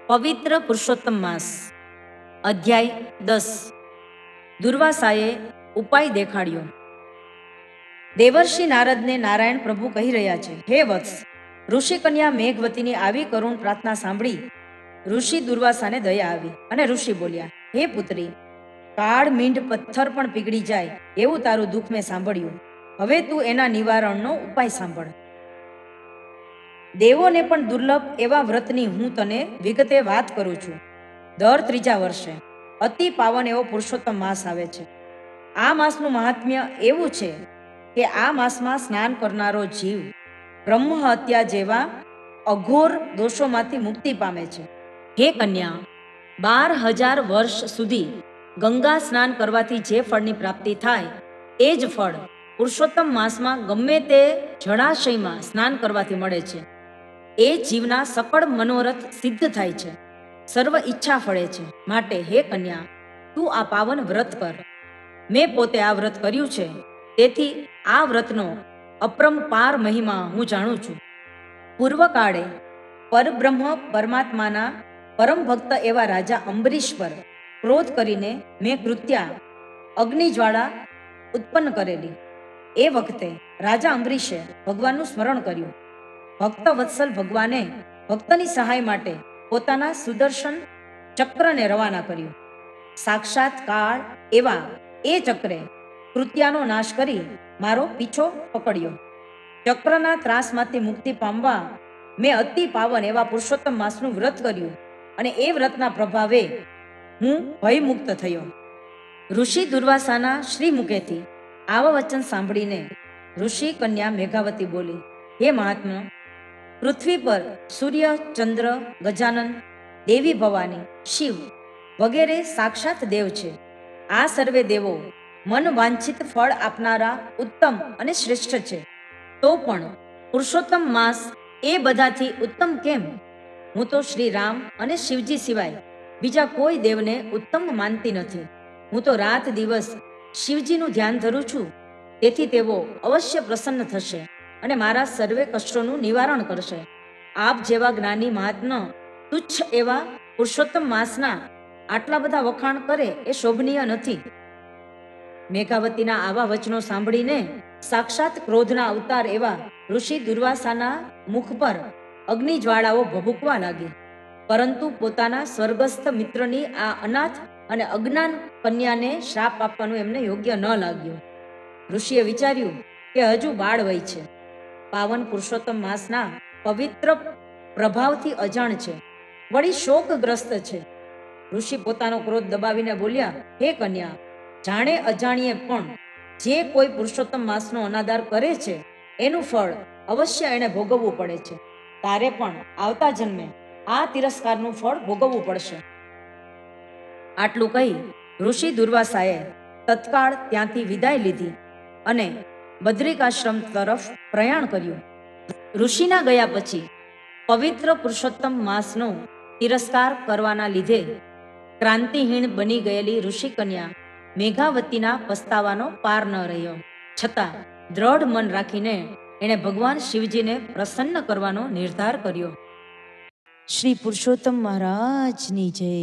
પવિત્ર પુરુષોત્તમ માસ અધ્યાય 10 દુર્વાસાએ ઉપાય દેખાડ્યો। દેવર્ષિ નારદને નારાયણ પ્રભુ કહી રહ્યા છે, હે વત્સ, ઋષિ કન્યા મેઘવતીની આવી કરુણ પ્રાર્થના સાંભળી ઋષિ દુર્વાસાને દયા આવી અને ઋષિ બોલ્યા, હે પુત્રી, કાળ મીંડ પથ્થર પણ પીગળી જાય એવું તારું દુઃખ મેં સાંભળ્યું। હવે તું એના નિવારણનો ઉપાય સાંભળ। દેવોને પણ દુર્લભ એવા વ્રતની હું તને વિગતે વાત કરું છું। દર ત્રીજા વર્ષે અતિ પાવન એવો પુરુષોત્તમ માસ આવે છે। આ માસનું મહાત્મ્ય એવું છે કે આ માસમાં સ્નાન કરનારો જીવ બ્રહ્મ હત્યા જેવા અઘોર દોષોમાંથી મુક્તિ પામે છે। હે કન્યા, 12,000 વર્ષ સુધી ગંગા સ્નાન કરવાથી જે ફળની પ્રાપ્તિ થાય એ જ ફળ પુરુષોત્તમ માસમાં ગમે તે જળાશયમાં સ્નાન કરવાથી મળે છે। એ જીવના સકળ મનોરથ સિદ્ધ થાય છે, સર્વ ઈચ્છા ફળે છે। માટે હે કન્યા, તું આ પાવન વ્રત કર। મેં પોતે આ વ્રત કર્યું છે, તેથી આ વ્રતનો અપરંપાર મહિમા હું જાણું છું। પૂર્વકાળે પરબ્રહ્મ પરમાત્માના પરમ ભક્ત એવા રાજા અંબરીશ પર ક્રોધ કરીને મેં કૃત્યા અગ્નિજ્વાળા ઉત્પન્ન કરેલી। એ વખતે રાજા અંબરીશે ભગવાનનું સ્મરણ કર્યું। ભક્ત વત્સલ ભગવાને ભક્તની સહાય માટે પોતાના સુદર્શન ચક્રને રવાના કર્યું। સાક્ષાત કાળ એવા એ ચક્રે કૃત્યાનો નાશ કરી મારો પીછો પકડ્યો। ચક્રના ત્રાસમાંથી મુક્તિ પામવા મેં અતિ પાવન એવા પુરુષોત્તમ માસનું વ્રત કર્યું અને એ વ્રતના પ્રભાવે હું ભયમુક્ત થયો। ઋષિ દુર્વાસાના શ્રી મુખેથી આવા વચન સાંભળીને ઋષિ કન્યા મેઘાવતી બોલી, હે મહાત્મા, પૃથ્વી પર સૂર્ય, ચંદ્ર, ગજાનન, દેવી ભવાની, શિવ વગેરે સાક્ષાત દેવ છે। આ સર્વે દેવો મન વાંછિત ફળ આપનારા ઉત્તમ અને શ્રેષ્ઠ છે। તો પણ પુરુષોત્તમ માસ એ બધાથી ઉત્તમ કેમ? હું તો શ્રી રામ અને શિવજી સિવાય બીજા કોઈ દેવને ઉત્તમ માનતી નથી। હું તો રાત દિવસ શિવજીનું ધ્યાન ધરું છું, તેથી તેઓ અવશ્ય પ્રસન્ન થશે અને મારા સર્વે કષ્ટોનું નિવારણ કરશે। આપ જેવા જ્ઞાની મહાત્મા તુચ્છ એવા પુરુષોત્તમ માસના આટલા બધા વખાણ કરે એ શોભનીય નથી। મેઘાવતીના આવા વચનો સાંભળીને સાક્ષાત ક્રોધના અવતાર એવા ઋષિ દુર્વાસાના મુખ પર અગ્નિજ્વાળાઓ ભભૂકવા લાગી, પરંતુ પોતાના સ્વર્ગસ્થ મિત્રની આ અનાથ અને અજ્ઞાન કન્યાને શ્રાપ આપવાનું એમને યોગ્ય ન લાગ્યું। ઋષિએ વિચાર્યું કે હજુ બાળ વય છે, પાવન પુરુષોત્તમ માસના પવિત્ર પ્રભાવથી અજાણ છે, વળી શોકગ્રસ્ત છે। ઋષિ પોતાનો ક્રોધ દબાવીને બોલ્યા, હે કન્યા, જાણે અજાણીએ પણ જે કોઈ પુરુષોત્તમ માસનો અનાદર કરે છે એનું ફળ અવશ્ય એણે ભોગવવું પડે છે। તારે પણ આવતા જન્મે આ તિરસ્કારનું ફળ ભોગવવું પડશે। આટલું કહી ઋષિ દુર્વાસાએ તત્કાળ ત્યાંથી વિદાય લીધી અને બદ્રિકાશ્રમ તરફ પ્રયાણ કર્યું। ઋષિના ગયા પછી પવિત્ર પુરુષોત્તમ માસનો તિરસ્કાર કરવાના લીધે ક્રાંતિહીણ બની ગયેલી ઋષિ કન્યા મેઘાવતીના પસ્તાવાનો પાર ન રહ્યો, છતાં દ્રઢ મન રાખીને એણે ભગવાન શિવજીને પ્રસન્ન કરવાનો નિર્ધાર કર્યો। શ્રી પુરુષોત્તમ મહારાજની જય।